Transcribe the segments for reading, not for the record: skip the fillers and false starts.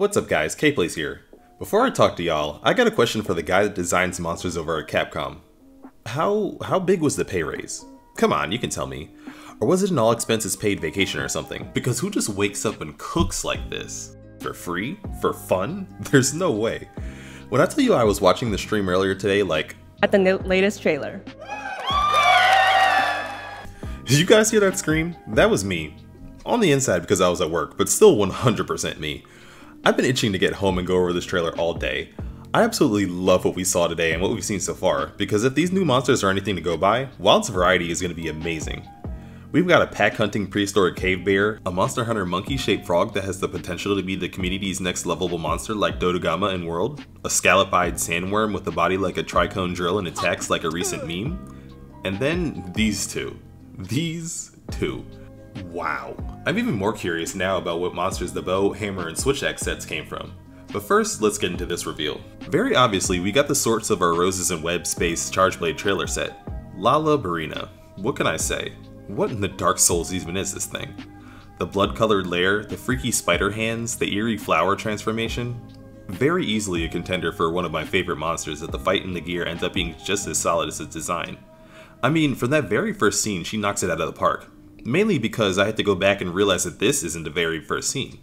What's up guys, K-Plays here. Before I talk to y'all, I got a question for the guy that designs monsters over at Capcom. How big was the pay raise? Come on, you can tell me. Or was it an all expenses paid vacation or something? Because who just wakes up and cooks like this? For free? For fun? There's no way. When I tell you I was watching the stream earlier today, like... At the latest trailer. Did you guys hear that scream? That was me. On the inside because I was at work, but still 100% me. I've been itching to get home and go over this trailer all day. I absolutely love what we saw today and what we've seen so far, because if these new monsters are anything to go by, Wild's variety is going to be amazing. We've got a pack-hunting prehistoric cave bear, a Monster Hunter monkey-shaped frog that has the potential to be the community's next lovable monster like Dodogama in World, a scallop-eyed sandworm with a body like a tricone drill and attacks like a recent meme, and then these two. These two. Wow. I'm even more curious now about what monsters the bow, hammer, and switch axe sets came from. But first, let's get into this reveal. Very obviously, we got the sorts of our Roses and Web Space Chargeblade trailer set. Lala Barina. What can I say? What in the Dark Souls even is this thing? The blood-colored lair, the freaky spider hands, the eerie flower transformation? Very easily a contender for one of my favorite monsters that the fight and the gear ends up being just as solid as its design. I mean, from that very first scene, she knocks it out of the park. Mainly because I had to go back and realize that this isn't the very first scene.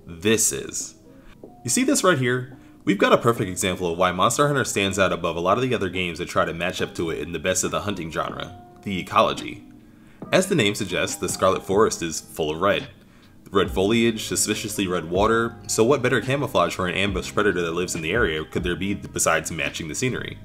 This is. You see this right here? We've got a perfect example of why Monster Hunter stands out above a lot of the other games that try to match up to it in the best of the hunting genre, the ecology. As the name suggests, the Scarlet Forest is full of red. Red foliage, suspiciously red water, so what better camouflage for an ambush predator that lives in the area could there be besides matching the scenery?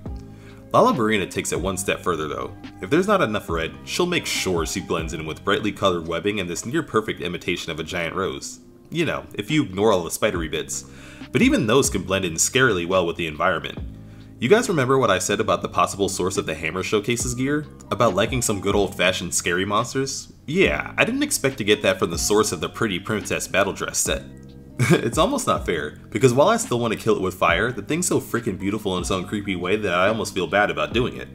Lala Barina takes it one step further though. If there's not enough red, she'll make sure she blends in with brightly colored webbing and this near perfect imitation of a giant rose. You know, if you ignore all the spidery bits. But even those can blend in scarily well with the environment. You guys remember what I said about the possible source of the Hammer Showcase's gear? About liking some good old-fashioned scary monsters? Yeah, I didn't expect to get that from the source of the Pretty Princess Battle Dress set. It's almost not fair, because while I still want to kill it with fire, the thing's so freaking beautiful in its own creepy way that I almost feel bad about doing it.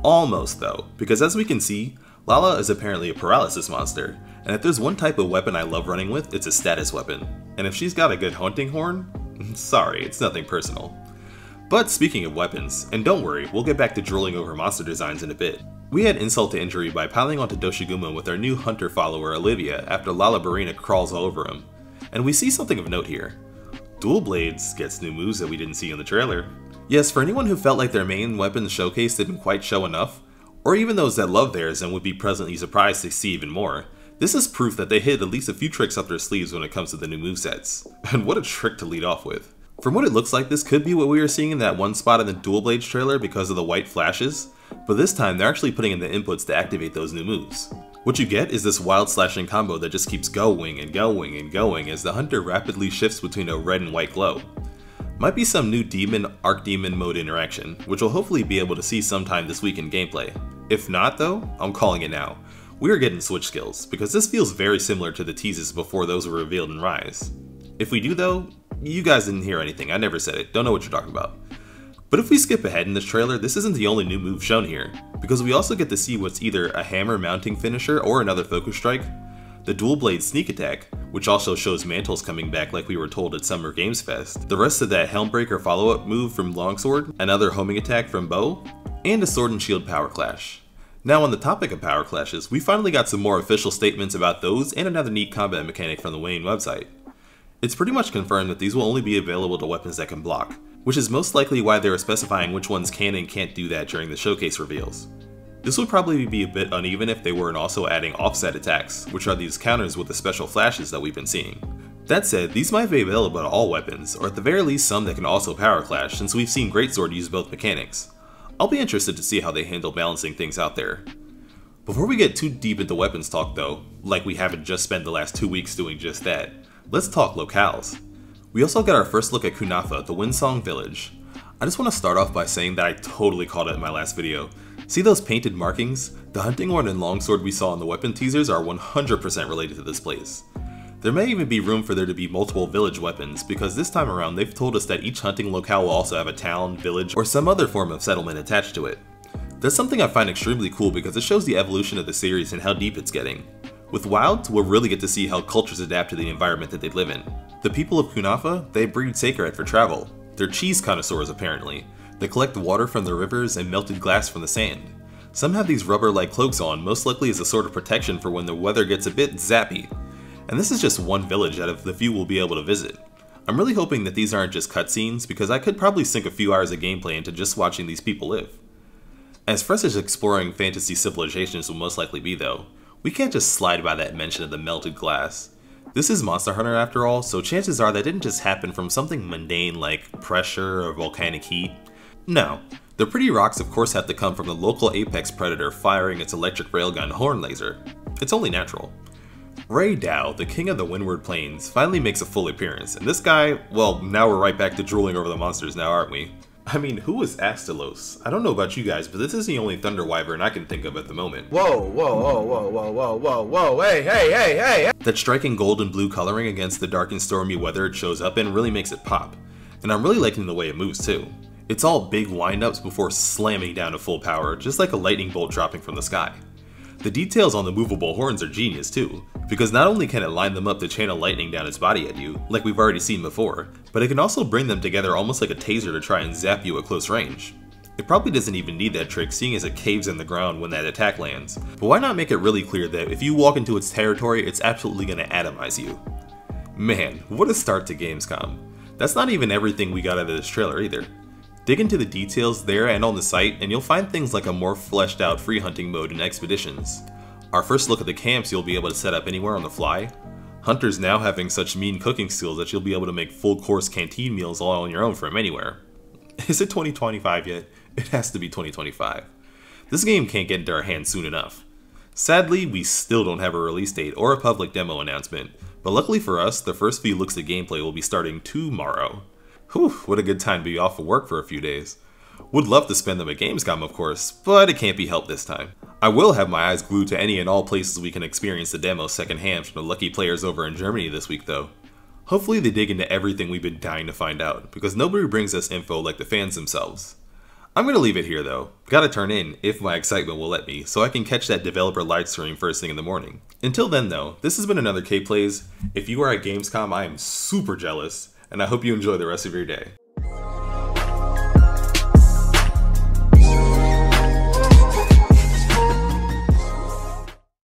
Almost though, because as we can see, Lala is apparently a paralysis monster, and if there's one type of weapon I love running with, it's a status weapon. And if she's got a good hunting horn, sorry, it's nothing personal. But speaking of weapons, and don't worry, we'll get back to drooling over monster designs in a bit. We had insult to injury by piling onto Doshiguma with our new hunter follower Olivia after Lala Barina crawls all over him. And we see something of note here. Dual Blades gets new moves that we didn't see in the trailer. Yes, for anyone who felt like their main weapons showcase didn't quite show enough, or even those that love theirs and would be pleasantly surprised to see even more, this is proof that they hid at least a few tricks up their sleeves when it comes to the new movesets. And what a trick to lead off with. From what it looks like, this could be what we were seeing in that one spot in the Dual Blades trailer because of the white flashes, but this time they're actually putting in the inputs to activate those new moves. What you get is this wild slashing combo that just keeps going and going and going as the hunter rapidly shifts between a red and white glow. Might be some new demon archdemon mode interaction, which we'll hopefully be able to see sometime this week in gameplay. If not though, I'm calling it now. We are getting switch skills, because this feels very similar to the teases before those were revealed in Rise. If we do though, you guys didn't hear anything, I never said it, don't know what you're talking about. But if we skip ahead in this trailer, this isn't the only new move shown here, because we also get to see what's either a hammer mounting finisher or another focus strike, the Dual Blade sneak attack, which also shows Mantles coming back like we were told at Summer Games Fest, the rest of that Helmbreaker follow-up move from Longsword, another homing attack from Bow, and a Sword and Shield power clash. Now on the topic of power clashes, we finally got some more official statements about those and another neat combat mechanic from the Wayne website. It's pretty much confirmed that these will only be available to weapons that can block, which is most likely why they are specifying which ones can and can't do that during the showcase reveals. This would probably be a bit uneven if they weren't also adding offset attacks, which are these counters with the special flashes that we've been seeing. That said, these might be available to all weapons, or at the very least some that can also power clash since we've seen Greatsword use both mechanics. I'll be interested to see how they handle balancing things out there. Before we get too deep into weapons talk though, like we haven't just spent the last 2 weeks doing just that, let's talk locales. We also got our first look at Kunafa, the Windsong Village. I just want to start off by saying that I totally called it in my last video. See those painted markings? The hunting horn and longsword we saw in the weapon teasers are 100% related to this place. There may even be room for there to be multiple village weapons, because this time around they've told us that each hunting locale will also have a town, village, or some other form of settlement attached to it. That's something I find extremely cool because it shows the evolution of the series and how deep it's getting. With Wilds, we'll really get to see how cultures adapt to the environment that they live in. The people of Kunafa, they breed sacred for travel. They're cheese connoisseurs apparently. They collect water from the rivers and melted glass from the sand. Some have these rubber-like cloaks on, most likely as a sort of protection for when the weather gets a bit zappy. And this is just one village out of the few we'll be able to visit. I'm really hoping that these aren't just cutscenes, because I could probably sink a few hours of gameplay into just watching these people live. As fresh as exploring fantasy civilizations will most likely be though, we can't just slide by that mention of the melted glass. This is Monster Hunter after all, so chances are that didn't just happen from something mundane like pressure or volcanic heat. No, the pretty rocks of course have to come from the local apex predator firing its electric railgun horn laser. It's only natural. Ray Dow, the king of the Windward Plains, finally makes a full appearance, and this guy, well, now we're right back to drooling over the monsters now, aren't we? I mean, who is Astalos? I don't know about you guys, but this is the only Thunder Wyvern I can think of at the moment. Whoa, whoa, whoa, whoa, whoa, whoa, whoa, whoa, hey, hey, hey, hey! That striking gold and blue coloring against the dark and stormy weather it shows up in really makes it pop. And I'm really liking the way it moves too. It's all big wind-ups before slamming down to full power, just like a lightning bolt dropping from the sky. The details on the movable horns are genius too, because not only can it line them up to channel lightning down its body at you, like we've already seen before, but it can also bring them together almost like a taser to try and zap you at close range. It probably doesn't even need that trick seeing as it caves in the ground when that attack lands, but why not make it really clear that if you walk into its territory, it's absolutely going to atomize you. Man, what a start to Gamescom. That's not even everything we got out of this trailer either. Dig into the details there and on the site, and you'll find things like a more fleshed out free hunting mode in expeditions. Our first look at the camps you'll be able to set up anywhere on the fly. Hunters now having such mean cooking skills that you'll be able to make full course canteen meals all on your own from anywhere. Is it 2025 yet? It has to be 2025. This game can't get into our hands soon enough. Sadly, we still don't have a release date or a public demo announcement, but luckily for us, the first few looks at gameplay will be starting tomorrow. Whew, what a good time to be off of work for a few days. Would love to spend them at Gamescom of course, but it can't be helped this time. I will have my eyes glued to any and all places we can experience the demo secondhand from the lucky players over in Germany this week though. Hopefully they dig into everything we've been dying to find out, because nobody brings us info like the fans themselves. I'm gonna leave it here though. Gotta turn in, if my excitement will let me, so I can catch that developer live stream first thing in the morning. Until then though, this has been another K-Plays. If you are at Gamescom, I am super jealous, and I hope you enjoy the rest of your day.